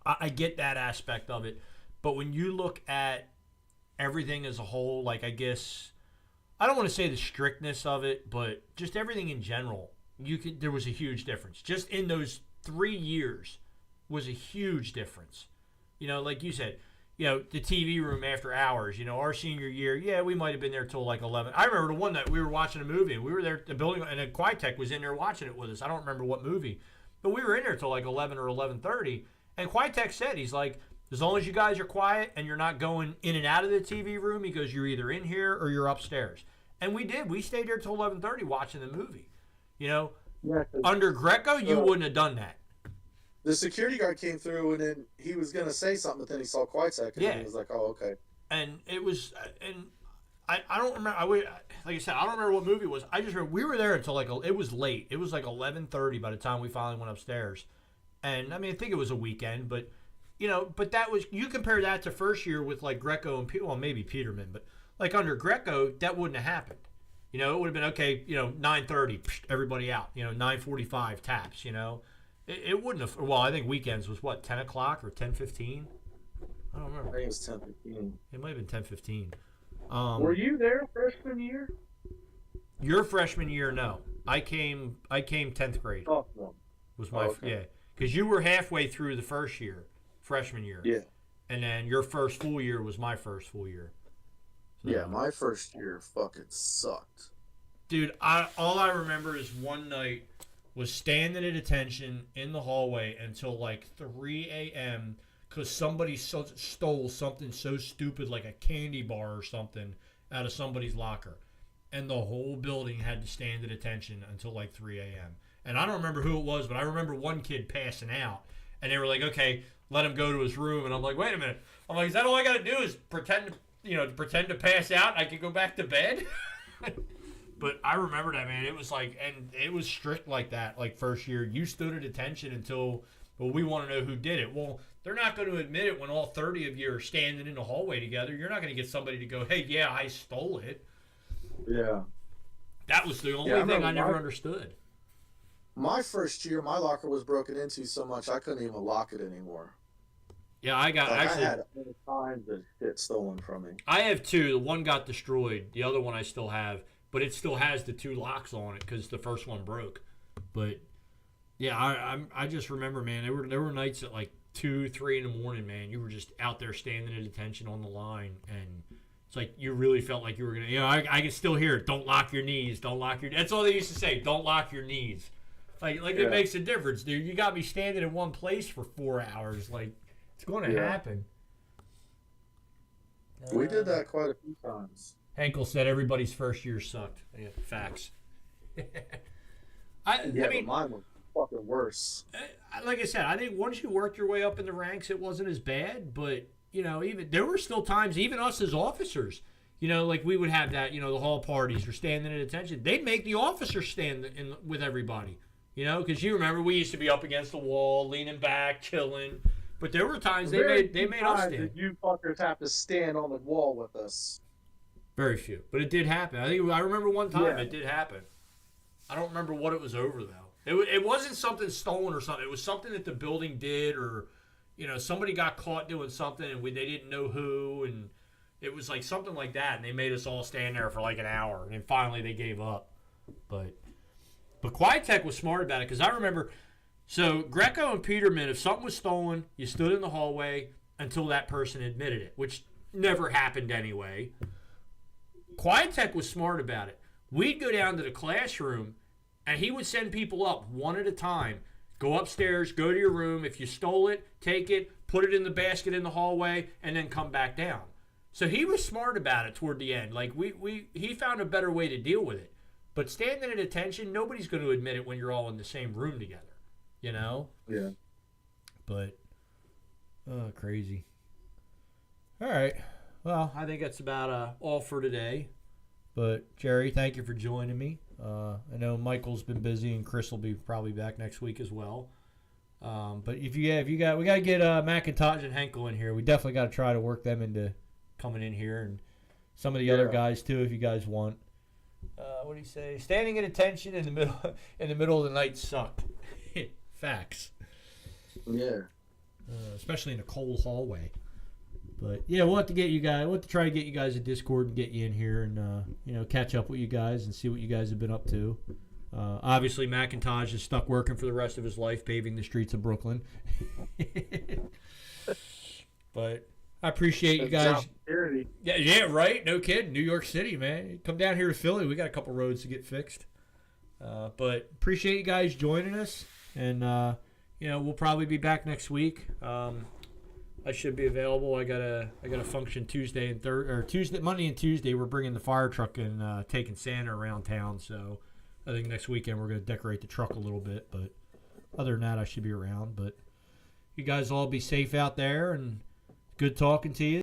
I get that aspect of it. But when you look at everything as a whole, like I guess, I don't want to say the strictness of it, but just everything in general, there was a huge difference. Just in those 3 years was a huge difference. You know, like you said, you know, the TV room after hours, you know, our senior year, yeah, we might have been there till like 11. I remember the one that we were watching a movie, and we were there at the building, and then Quiet Tech was in there watching it with us. I don't remember what movie, but we were in there till like 11 or 11:30, and Quiet Tech said, he's like, as long as you guys are quiet and you're not going in and out of the TV room, he goes, you're either in here or you're upstairs. And we did. We stayed there till 11:30 watching the movie. You know, yeah, under Greco, you wouldn't have done that. The security guard came through, and then he was going to say something, but then he saw Quietek, and he was like, oh, okay. And it was, and I don't remember, like I said, I don't remember what movie it was. I just remember we were there until it was late. It was like 11:30 by the time we finally went upstairs. And, I mean, I think it was a weekend, but, you know, but that was, you compare that to first year with like Greco and, well, maybe Peterman, but like under Greco, that wouldn't have happened. You know, it would have been, okay, you know, 9:30, everybody out. You know, 9:45 taps, you know. It wouldn't have. Well, I think weekends was what, 10 o'clock or 10:15? I don't remember. I think it was 10:15. It might have been 10:15. Were you there freshman year? Your freshman year, no. I came 10th grade. Oh, no. Was my yeah, because you were halfway through the first year, freshman year. Yeah. And then your first full year was my first full year. So, yeah, my first year fucking sucked. Dude, all I remember is one night was standing at attention in the hallway until like 3 a.m. because somebody stole something so stupid like a candy bar or something out of somebody's locker. And the whole building had to stand at attention until like 3 a.m. And I don't remember who it was, but I remember one kid passing out. And they were like, okay, let him go to his room. And I'm like, wait a minute. I'm like, is that all I got to do is pretend to pass out? I could go back to bed? But I remember that, man. It was like, and it was strict like that. Like first year, you stood at attention until Well, we want to know who did it. Well, they're not going to admit it when all 30 of you are standing in the hallway together. You're not going to get somebody to go, hey, yeah, I stole it. Yeah. That was the only thing I never understood. My first year, my locker was broken into so much I couldn't even lock it anymore. Yeah, I had all kinds of shit stolen from me. I have two. The one got destroyed. The other one I still have, but it still has the 2 locks on it because the first one broke. But yeah, I just remember, man, there were nights at like 2, 3 in the morning, man. You were just out there standing at attention on the line, and it's like you really felt like you were gonna. I can still hear it. Don't lock your knees. Don't lock your. That's all they used to say. Don't lock your knees. It makes a difference, dude. You got me standing in one place for 4 hours. Like, it's going to happen. We did that quite a few times. Henkel said everybody's first year sucked. Yeah, facts. I mean, but mine was fucking worse. Like I said, I think once you worked your way up in the ranks, it wasn't as bad. But even there were still times, even us as officers, like we would have that, the hall parties or standing at attention. They'd make the officers stand with everybody. Because you remember we used to be up against the wall, leaning back, chilling. But there were times they made us stand. You fuckers have to stand on the wall with us. Very few, but it did happen. I remember one time it did happen. I don't remember what it was over though. It wasn't something stolen or something. It was something that the building did, or somebody got caught doing something and they didn't know who, and it was like something like that. And they made us all stand there for like an hour, and then finally they gave up. But Quiet Tech was smart about it because I remember. So Greco and Peterman, if something was stolen, you stood in the hallway until that person admitted it, which never happened anyway. Quiet Tech was smart about it. We'd go down to the classroom, and he would send people up one at a time. Go upstairs, go to your room. If you stole it, take it, put it in the basket in the hallway, and then come back down. So he was smart about it toward the end. Like he found a better way to deal with it. But standing at attention, nobody's going to admit it when you're all in the same room together. Yeah. But, crazy. All right. Well, I think that's about all for today. But, Jerry, thank you for joining me. I know Michael's been busy, and Chris will be probably back next week as well. But we got to get McIntosh and Henkel in here. We definitely got to try to work them into coming in here, and some of the other guys too, if you guys want. What do you say? Standing at attention in the middle of the night sucked. Facts. Yeah. Especially in a cold hallway. But yeah, we'll have to get you guys. We'll have to try to get you guys a Discord and get you in here and catch up with you guys and see what you guys have been up to. Obviously, McIntosh is stuck working for the rest of his life, paving the streets of Brooklyn. But I appreciate you guys. Yeah, right. No kidding. New York City, man. Come down here to Philly. We got a couple roads to get fixed. But appreciate you guys joining us, and we'll probably be back next week. I should be available. I got a function Monday and Tuesday. We're bringing the fire truck and taking Santa around town. So I think next weekend we're going to decorate the truck a little bit. But other than that, I should be around. But you guys all be safe out there, and good talking to you.